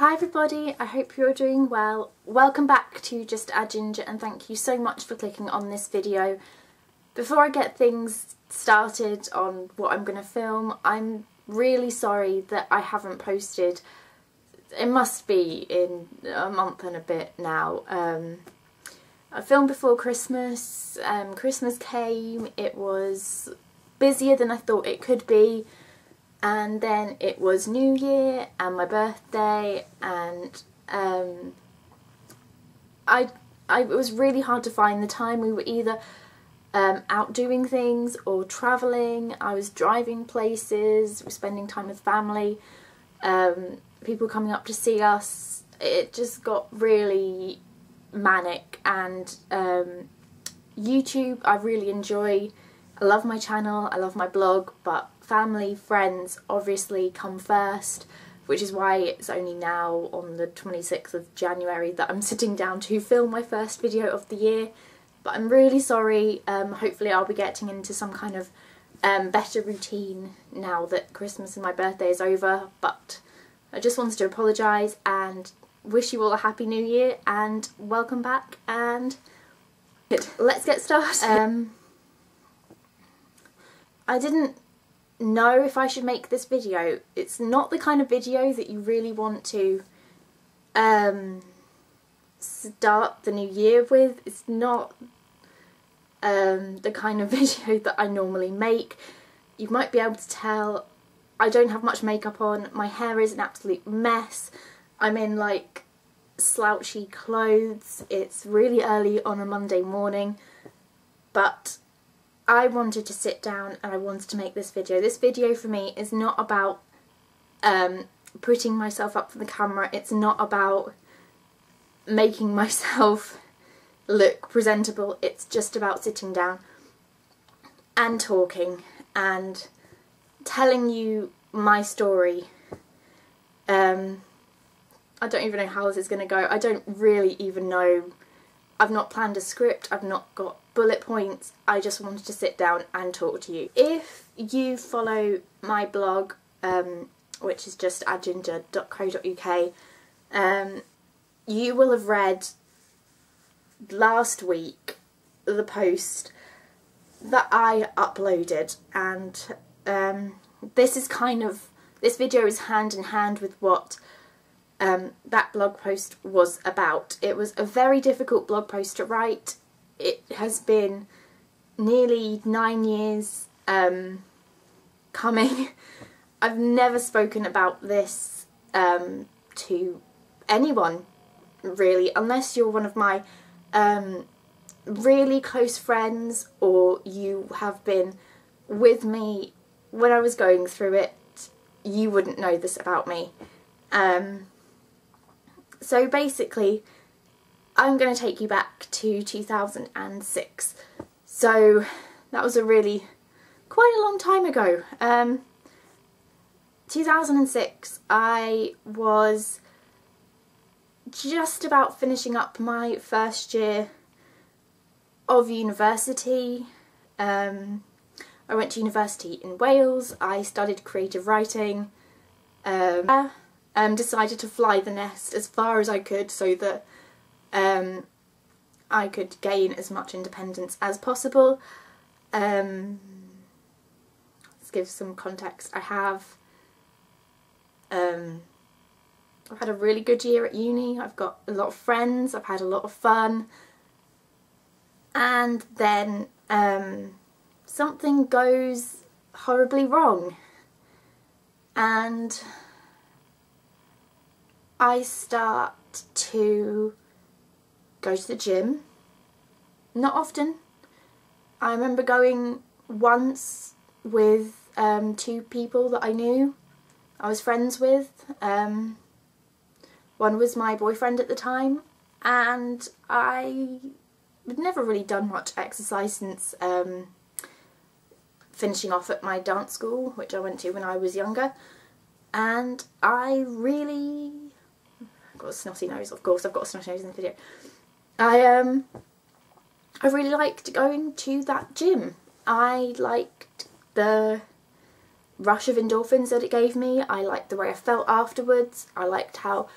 Hi everybody, I hope you're doing well. Welcome back to Just Add Ginger and thank you so much for clicking on this video. Before I get things started on what I'm going to film, I'm really sorry that I haven't posted. It must be in a month and a bit now. I filmed before Christmas, Christmas came, it was busier than I thought it could be. And then it was New Year and my birthday, and it was really hard to find the time. We were either out doing things or travelling. I was driving places, spending time with family, people coming up to see us. It just got really manic, and YouTube I really enjoy. I love my channel, I love my blog, but family, friends obviously come first, which is why it's only now on the 26th of January that I'm sitting down to film my first video of the year. But I'm really sorry. Hopefully I'll be getting into some kind of better routine now that Christmas and my birthday is over, but I just wanted to apologise and wish you all a happy new year and welcome back, and let's get started. I didn't know if I should make this video. It's not the kind of video that you really want to start the new year with. It's not the kind of video that I normally make. You might be able to tell I don't have much makeup on. My hair is an absolute mess. I'm in like slouchy clothes. It's really early on a Monday morning, but I wanted to sit down and I wanted to make this video. This video for me is not about putting myself up for the camera. It's not about making myself look presentable. It's just about sitting down and talking and telling you my story. I don't even know how this is going to go. I don't really even know. I've not planned a script. I've not got bullet points. I just wanted to sit down and talk to you. If you follow my blog, which is justaddginger.co.uk, you will have read last week the post that I uploaded, and this video is hand in hand with what that blog post was about. It was a very difficult blog post to write. It has been nearly 9 years coming. I've never spoken about this to anyone, really, unless you're one of my really close friends or you have been with me when I was going through it. You wouldn't know this about me. So basically, I'm going to take you back to 2006. So that was quite a long time ago. 2006, I was just about finishing up my first year of university. I went to university in Wales. I studied creative writing. Decided to fly the nest as far as I could so that I could gain as much independence as possible. Let's give some context. I've had a really good year at uni. I've got a lot of friends. I've had a lot of fun. And then something goes horribly wrong. And I start to go to the gym. Not often. I remember going once with two people that I knew, I was friends with. One was my boyfriend at the time, and I had never really done much exercise since finishing off at my dance school, which I went to when I was younger. And I've got a snotty nose, of course. I've got a snotty nose in the video. I really liked going to that gym. I liked the rush of endorphins that it gave me. I liked the way I felt afterwards. I liked how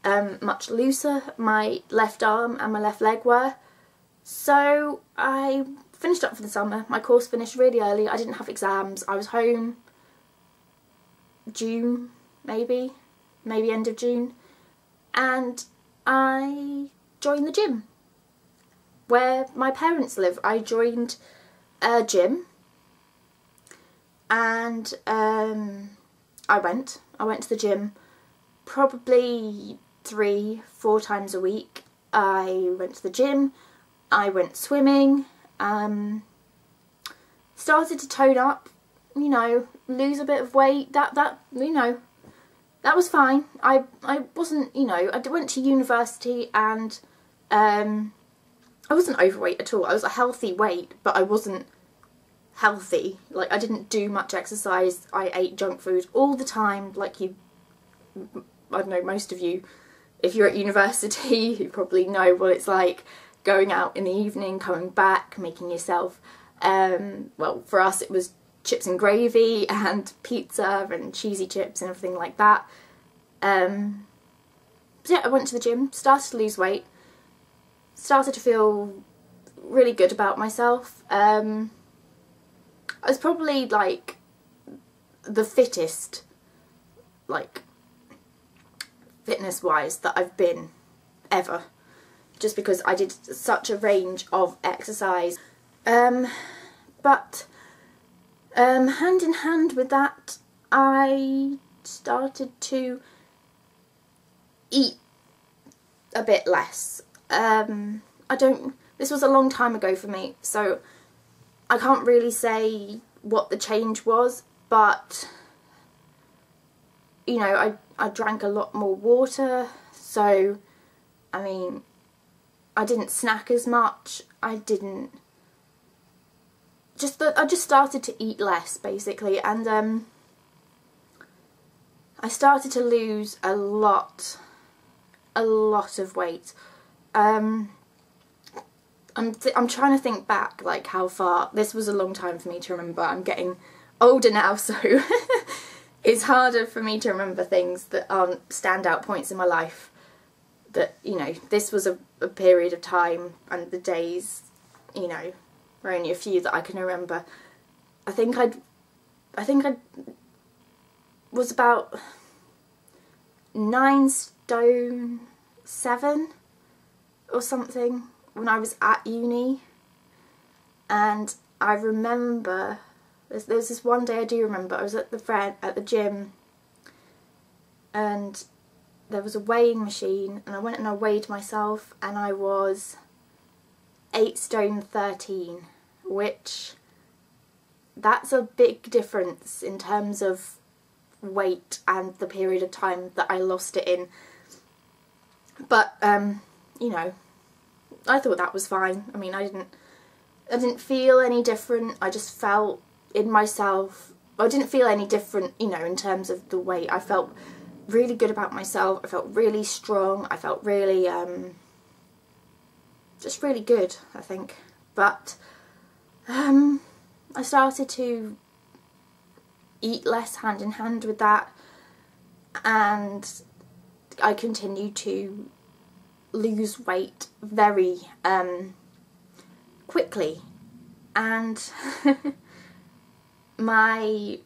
much looser my left arm and my left leg were. So I finished up for the summer. My course finished really early. I didn't have exams. I was home June, maybe end of June, and I joined the gym where my parents live. I joined a gym, and I went to the gym probably 3-4 times a week. I went to the gym, I went swimming, started to tone up, you know, lose a bit of weight. That you know, that was fine. I wasn't, you know, I went to university, and I wasn't overweight at all. I was a healthy weight, but I wasn't healthy. Like, I didn't do much exercise. I ate junk food all the time, like you, I don't know, most of you, if you're at university, you probably know what it's like going out in the evening, coming back, making yourself, well, for us it was chips and gravy and pizza and cheesy chips and everything like that. So yeah, I went to the gym, started to lose weight, started to feel really good about myself. I was probably like the fittest, like fitness wise, that I've been ever, just because I did such a range of exercise. But hand in hand with that, I started to eat a bit less. This was a long time ago for me, so I can't really say what the change was, but you know, I drank a lot more water, so I mean, I didn't snack as much. I just started to eat less, basically, and I started to lose a lot of weight. I'm trying to think back, like, how far. This was a long time for me to remember. I'm getting older now, so it's harder for me to remember things that aren't standout points in my life. That, you know, this was a period of time, and the days, you know, were only a few that I can remember. I think I was about 9 stone 7 or something when I was at uni, and I remember there was this one day I do remember. I was at the gym, and there was a weighing machine, and I went and I weighed myself, and I was 8 stone 13, which, that's a big difference in terms of weight and the period of time that I lost it in. But you know, I thought that was fine. I mean, I didn't feel any different. I just felt in myself, I didn't feel any different, you know, in terms of the weight. I felt really good about myself. I felt really strong. I felt really just really good, I think. But I started to eat less hand in hand with that, and I continued to lose weight very quickly, and my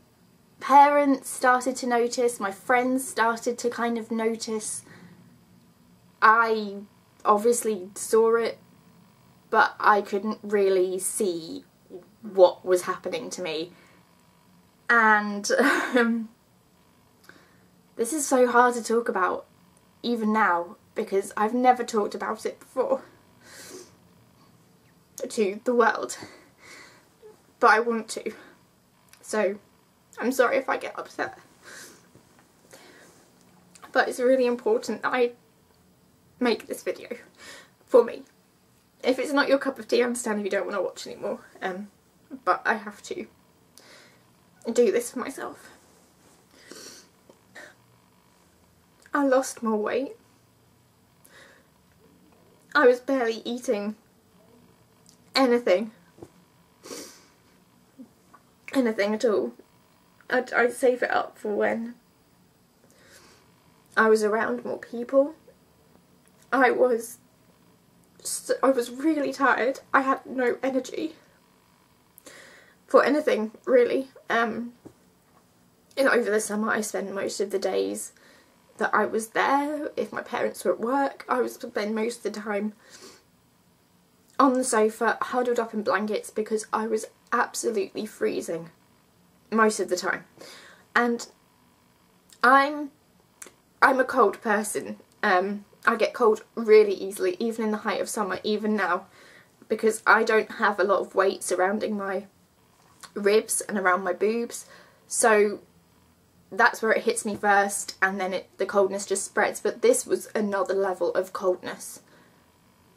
parents started to notice, my friends started to kind of notice. I obviously saw it, but I couldn't really see what was happening to me. And this is so hard to talk about even now, because I've never talked about it before to the world, but I want to, so I'm sorry if I get upset, but it's really important that I make this video for me. If it's not your cup of tea, I understand if you don't want to watch anymore, but I have to do this for myself. I lost more weight. I was barely eating anything at all. I'd save it up for when I was around more people I was really tired. I had no energy for anything, really. Over the summer I spent most of the days that I was there. If my parents were at work, I would spend most of the time on the sofa huddled up in blankets because I was absolutely freezing most of the time. And I'm a cold person. I get cold really easily, even in the height of summer, even now, because I don't have a lot of weight surrounding my ribs and around my boobs, so that's where it hits me first, and then the coldness just spreads. But this was another level of coldness.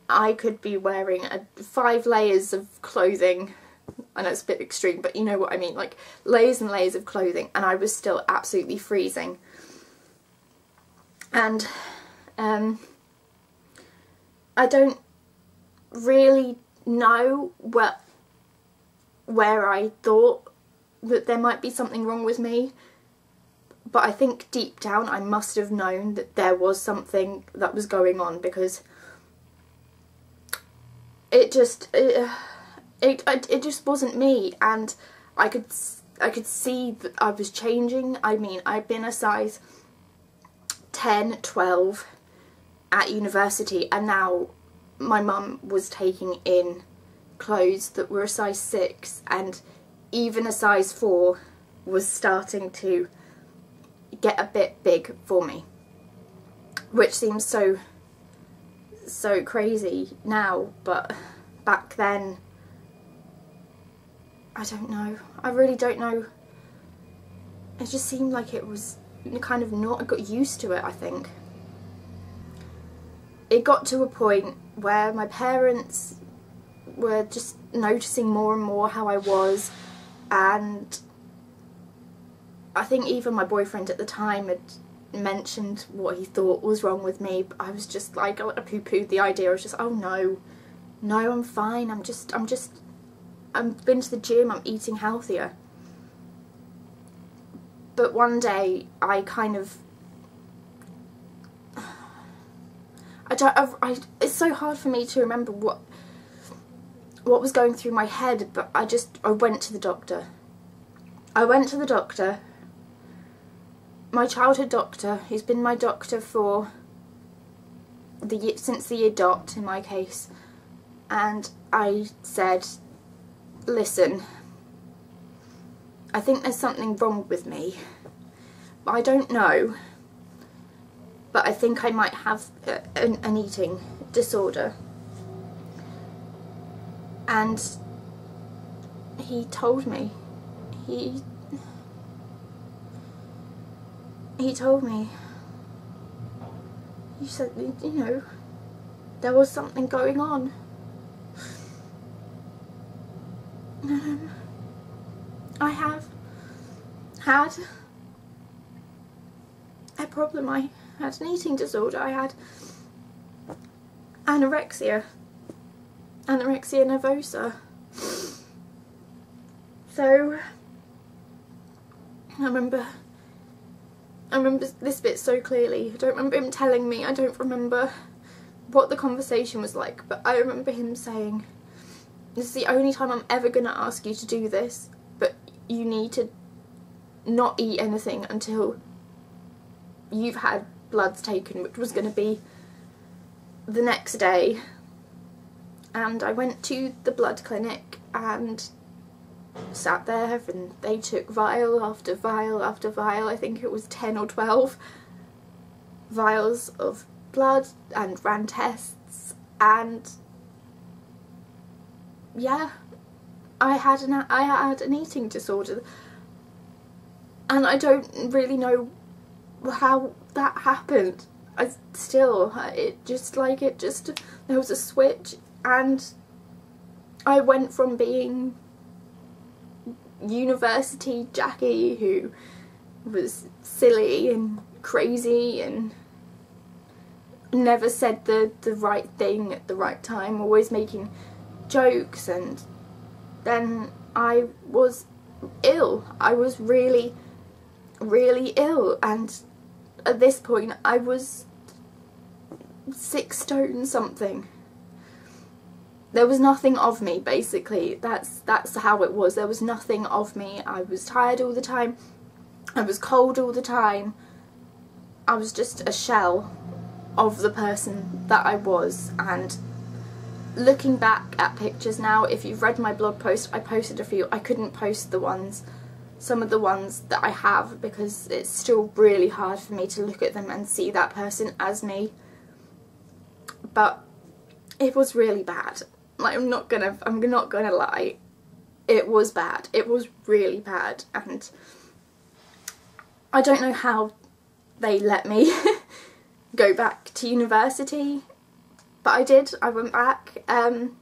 I could be wearing 5 layers of clothing. I know it's a bit extreme, but you know what I mean, like layers and layers of clothing, and I was still absolutely freezing. And I don't really know where I thought that there might be something wrong with me, but I think deep down I must have known that there was something that was going on, because it just wasn't me, and I could see that I was changing. I mean, I'd been a size 10, 12 at university, and now my mum was taking in clothes that were a size 6, and even a size 4 was starting to get a bit big for me, which seems so crazy now, but back then I don't know. I really don't know. It just seemed like it was kind of not. I got used to it, I think. It got to a point where my parents were just noticing more and more how I was, and I think even my boyfriend at the time had mentioned what he thought was wrong with me, but I was just like, I poo-pooed the idea. I was just, oh no, I'm fine, I've been to the gym, I'm eating healthier. But one day I kind of, it's so hard for me to remember what was going through my head, but I went to the doctor. My childhood doctor, who's been my doctor for since the year dot in my case, and I said, listen, I think there's something wrong with me. I don't know, but I think I might have an eating disorder. And he told me, he told me, he said, you know, there was something going on. I have had a problem. I had an eating disorder. I had anorexia nervosa. So I remember this bit so clearly. I don't remember him telling me. I don't remember what the conversation was like, but I remember him saying, this is the only time I'm ever going to ask you to do this, but you need to not eat anything until you've had bloods taken, which was going to be the next day. And I went to the blood clinic and sat there, and they took vial after vial after vial. I think it was 10 or 12 vials of blood, and ran tests, and yeah, I had an eating disorder, and I don't really know how that happened. There was a switch, and I went from being university Jackie, who was silly and crazy and never said the right thing at the right time, always making jokes, and then I was ill. I was really, really ill, and at this point I was 6 stone something. There was nothing of me, basically. That's how it was. There was nothing of me. I was tired all the time. I was cold all the time. I was just a shell of the person that I was. And looking back at pictures now, if you've read my blog post, I posted a few. I couldn't post some of the ones that I have, because it's still really hard for me to look at them and see that person as me. But it was really bad. Like, I'm not gonna lie. It was bad. It was really bad, and I don't know how they let me go back to university, but I did. I went back in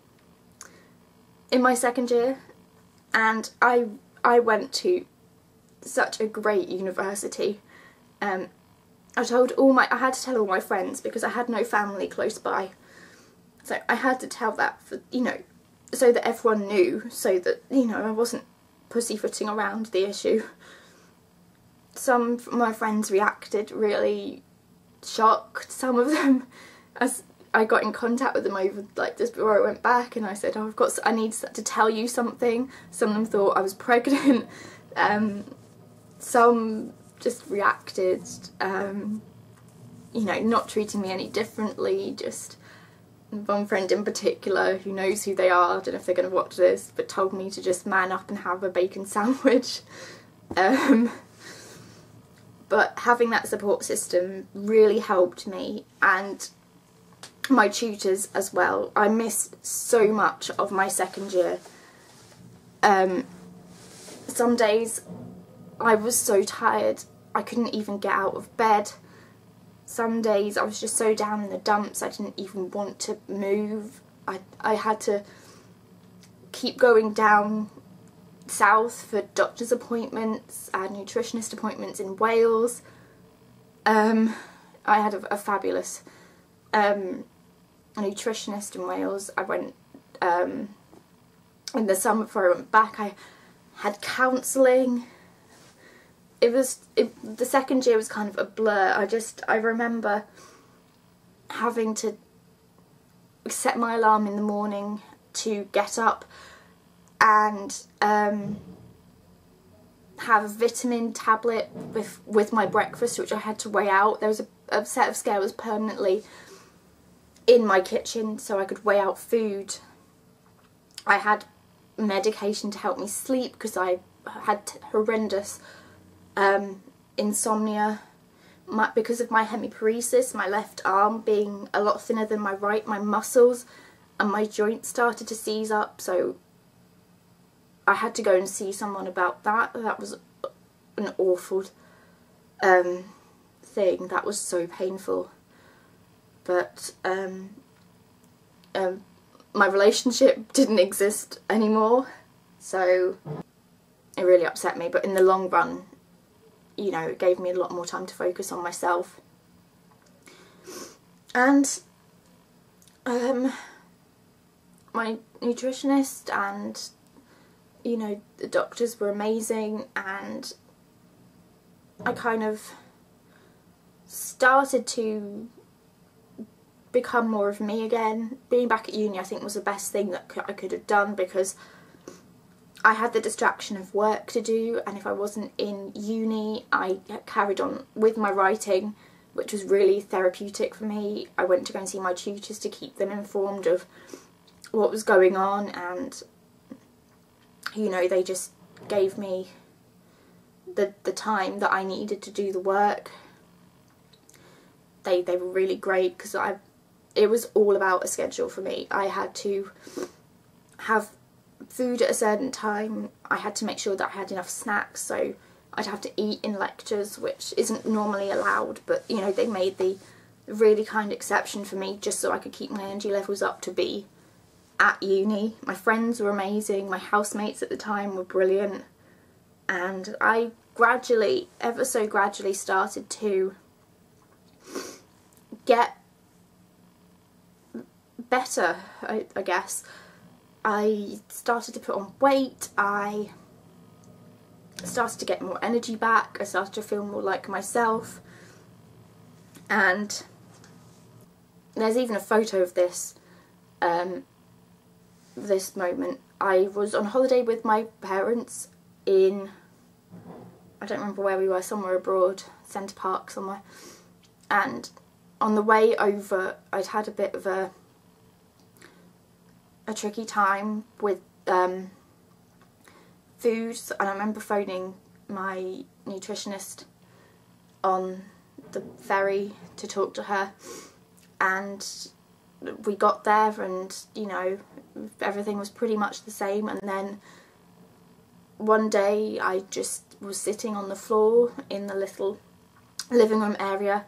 my second year, and I went to such a great university. I had to tell all my friends, because I had no family close by. So I had to tell that, for, you know, so that everyone knew, so that, you know, I wasn't pussyfooting around the issue. Some of my friends reacted really shocked. Some of them, as I got in contact with them over, like, just before I went back, and I said, oh, I need to tell you something. Some of them thought I was pregnant. Some just reacted, you know, not treating me any differently. Just one friend in particular, who knows who they are, I don't know if they're going to watch this, but told me to just man up and have a bacon sandwich. But having that support system really helped me, and my tutors as well. I missed so much of my second year. Some days I was so tired I couldn't even get out of bed. Some days I was just so down in the dumps I didn't even want to move. I had to keep going down south for doctor's appointments and nutritionist appointments in Wales. I had a fabulous nutritionist in Wales. I went in the summer before I went back. I had counselling. The second year was kind of a blur. I remember having to set my alarm in the morning to get up and have a vitamin tablet with my breakfast, which I had to weigh out. There was a set of scales permanently in my kitchen so I could weigh out food. I had medication to help me sleep because I had horrendous insomnia. Because of my hemiparesis, my left arm being a lot thinner than my right, my muscles and my joints started to seize up, so I had to go and see someone about that. That was an awful thing. That was so painful. But my relationship didn't exist anymore, so it really upset me. But in the long run, you know, it gave me a lot more time to focus on myself. And my nutritionist and, you know, the doctors were amazing, and I kind of started to become more of me again. Being back at uni, I think, was the best thing that I could have done, because I had the distraction of work to do, and if I wasn't in uni, I carried on with my writing, which was really therapeutic for me. I went to go and see my tutors to keep them informed of what was going on, and, you know, they just gave me the time that I needed to do the work. They were really great, because it was all about a schedule for me. I had to have food at a certain time. I had to make sure that I had enough snacks, so I'd have to eat in lectures, which isn't normally allowed, but, you know, they made the really kind exception for me just so I could keep my energy levels up to be at uni. My friends were amazing, my housemates at the time were brilliant, and I gradually, ever so gradually, started to get better, I guess. I started to put on weight, I started to get more energy back, I started to feel more like myself, and there's even a photo of this, this moment. I was on holiday with my parents in, I don't remember where we were, somewhere abroad, Centre Park somewhere, and on the way over I'd had a bit of a tricky time with food, and I remember phoning my nutritionist on the ferry to talk to her, and we got there and, you know, everything was pretty much the same. And then one day I just was sitting on the floor in the little living room area,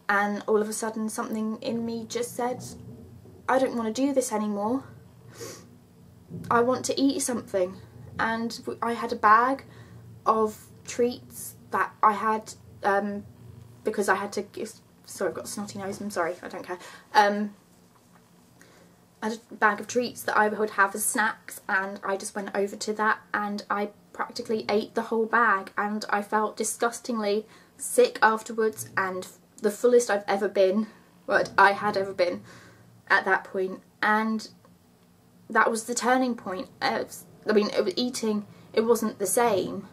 and all of a sudden something in me just said, I don't want to do this anymore. I want to eat something. And I had a bag of treats that I had, because I had to give, sorry, I've got a snotty nose, I'm sorry, I don't care. I had a bag of treats that I would have as snacks, and I just went over to that and I practically ate the whole bag, and I felt disgustingly sick afterwards, and the fullest I've ever been, what I had ever been at that point. And that was the turning point. I mean, eating, it wasn't the same,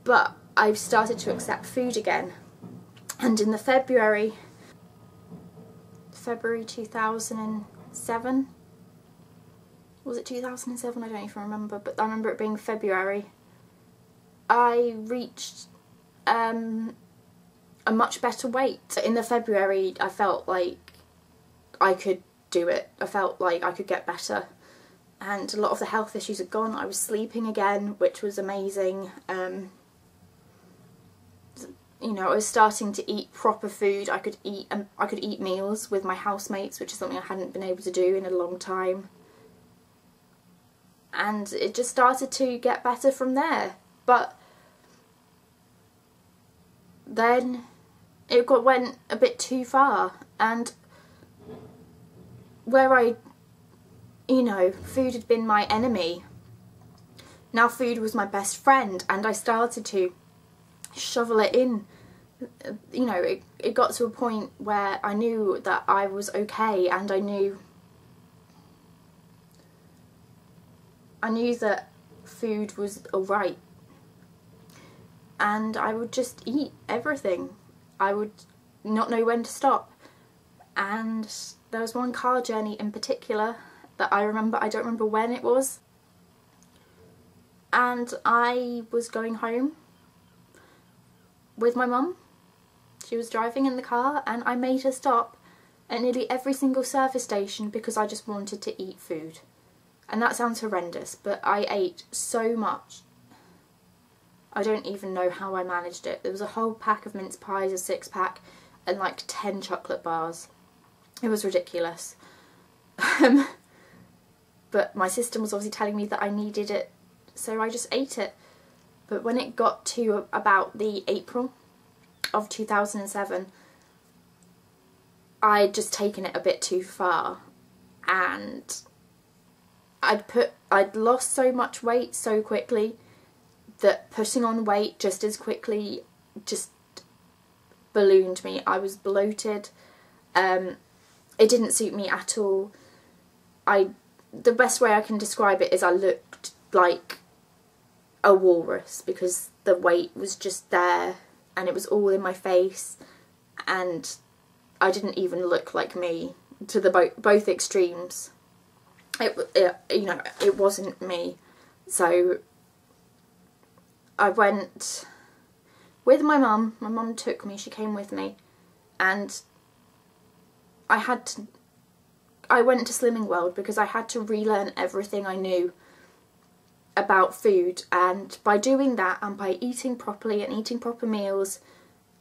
but I've started to accept food again. And in the February 2007, was it 2007? I don't even remember, but I remember it being February. I reached a much better weight. In the February I felt like I could do it. I felt like I could get better, and a lot of the health issues had gone. I was sleeping again, which was amazing. You know, I was starting to eat proper food. I could eat meals with my housemates, which is something I hadn't been able to do in a long time. And it just started to get better from there. But then it went a bit too far, and where you know, food had been my enemy, now food was my best friend, and I started to shovel it in. You know, it got to a point where I knew that I was okay, and I knew that food was alright, and I would just eat everything. I would not know when to stop. And there was one car journey in particular that I remember, I don't remember when it was, and I was going home with my mum. She was driving in the car, and I made her stop at nearly every single service station because I just wanted to eat food. And that sounds horrendous, but I ate so much. I don't even know how I managed it. There was a whole pack of mince pies, a 6-pack, and like 10 chocolate bars. It was ridiculous. But my system was obviously telling me that I needed it, so I just ate it. But when it got to about the April of 2007, I'd just taken it a bit too far, and I'd lost so much weight so quickly that putting on weight just as quickly just ballooned me. I was bloated. It didn't suit me at all. The best way I can describe it is I looked like a walrus, because the weight was just there and it was all in my face, and I didn't even look like me, to the both extremes. You know, it wasn't me. So I went with my mum. My mum took me, she came with me, and I went to Slimming World because I had to relearn everything I knew about food. And by doing that, and by eating properly and eating proper meals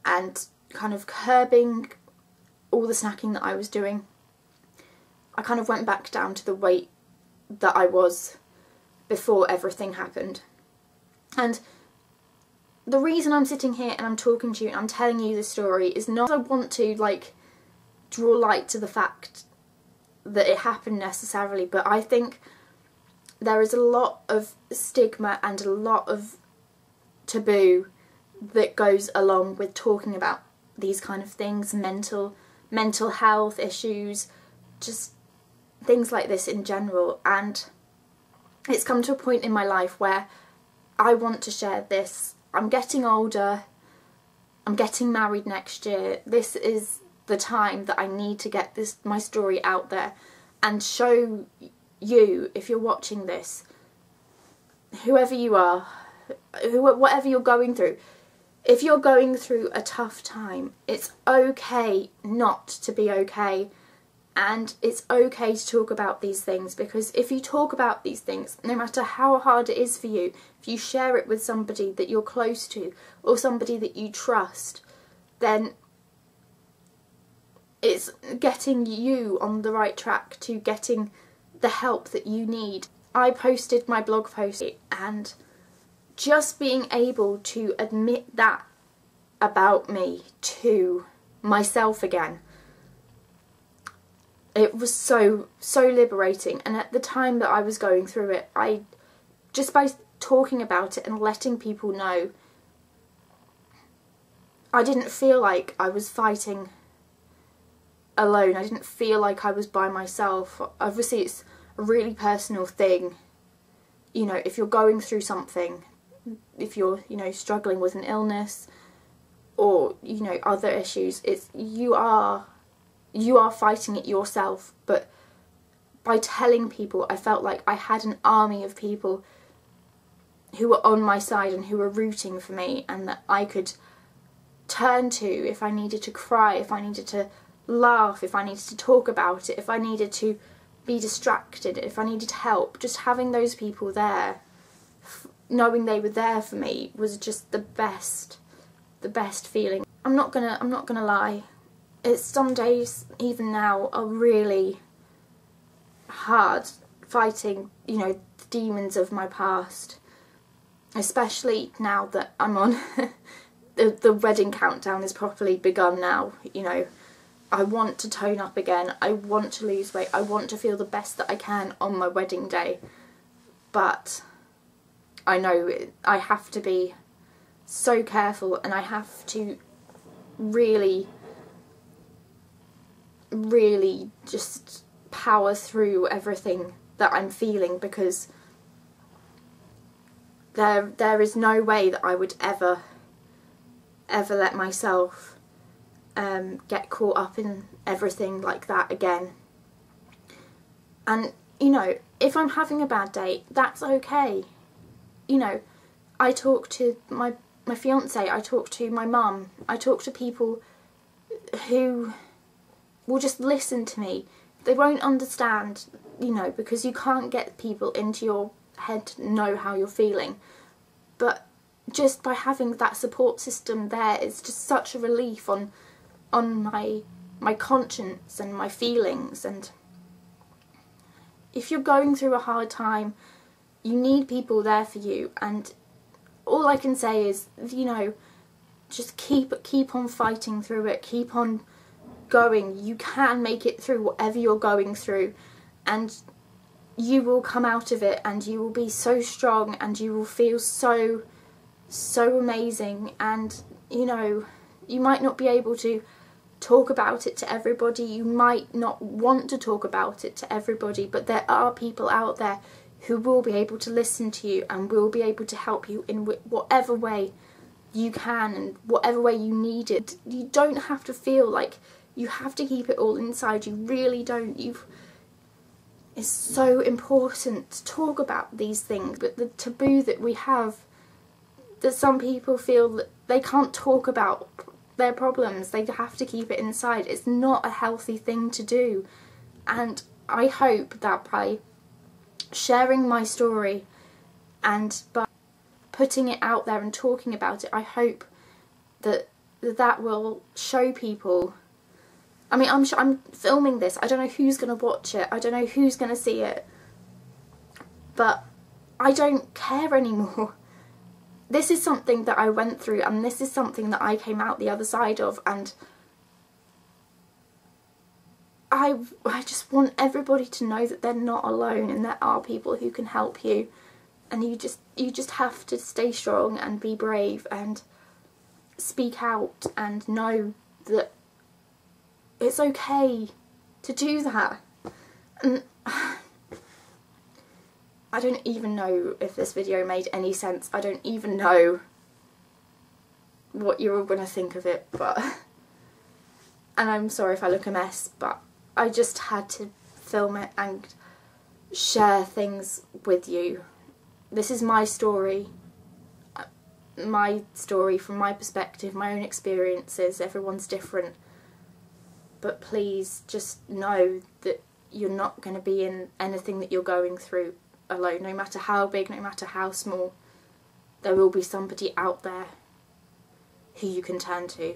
and kind of curbing all the snacking that I was doing, I kind of went back down to the weight that I was before everything happened. And the reason I'm sitting here and I'm talking to you and I'm telling you this story is not I want to like draw light to the fact that it happened necessarily, but I think there is a lot of stigma and a lot of taboo that goes along with talking about these kind of things, mental mental health issues, just things like this in general. And it's come to a point in my life where I want to share this. I'm getting older, I'm getting married next year. This is the time that I need to get my story out there and show you, if you're watching this, whoever you are, whatever you're going through, if you're going through a tough time, it's okay not to be okay. And it's okay to talk about these things, because if you talk about these things, no matter how hard it is for you, if you share it with somebody that you're close to or somebody that you trust, then it's getting you on the right track to getting the help that you need. I posted my blog post, and just being able to admit that about me to myself again, it was so liberating. And at the time that I was going through it, just by talking about it and letting people know, I didn't feel like I was fighting alone. I didn't feel like I was by myself. Obviously it's a really personal thing, you know, if you're going through something, if you're, you know, struggling with an illness or, you know, other issues, you are fighting it yourself. But by telling people, I felt like I had an army of people who were on my side and who were rooting for me, and that I could turn to if I needed to cry, if I needed to laugh, if I needed to talk about it, if I needed to be distracted, if I needed help. Just having those people there, knowing they were there for me, was just the best feeling. I'm not gonna lie, it's some days even now are really hard fighting, you know, the demons of my past, especially now that I'm on the wedding countdown has properly begun now. You know, I want to tone up again, I want to lose weight, I want to feel the best that I can on my wedding day, but I know I have to be so careful, and I have to really just power through everything that I'm feeling, because there is no way that I would ever let myself get caught up in everything like that again. And, you know, if I'm having a bad day, that's okay. You know, I talk to my fiance, I talk to my mum, I talk to people who will just listen to me. They won't understand, you know, because you can't get people into your head to know how you're feeling. But just by having that support system there, it's just such a relief on my conscience and my feelings. And if you're going through a hard time, you need people there for you. And all I can say is, you know, just keep on fighting through it, keep on going. You can make it through whatever you're going through, and you will come out of it, and you will be so strong, and you will feel so amazing. And, you know, you might not be able to talk about it to everybody, you might not want to talk about it to everybody, but there are people out there who will be able to listen to you and will be able to help you in whatever way you can and whatever way you need it. You don't have to feel like you have to keep it all inside. You really don't. It's so important to talk about these things, but the taboo that we have, that some people feel that they can't talk about their problems, they have to keep it inside. It's not a healthy thing to do. And I hope that by sharing my story and by putting it out there and talking about it, I hope that will show people. I mean, I'm filming this, I don't know who's going to watch it, I don't know who's going to see it, but I don't care anymore. This is something that I went through, and this is something that I came out the other side of, and I just want everybody to know that they're not alone, and there are people who can help you, and you just have to stay strong and be brave and speak out and know that It's okay to do that. And I don't even know if this video made any sense. I don't even know what you're all going to think of it, but... And I'm sorry if I look a mess, but I just had to film it and share things with you. This is my story from my perspective, my own experiences. Everyone's different. But please just know that you're not going to be in anything that you're going through alone. No matter how big, no matter how small, there will be somebody out there who you can turn to.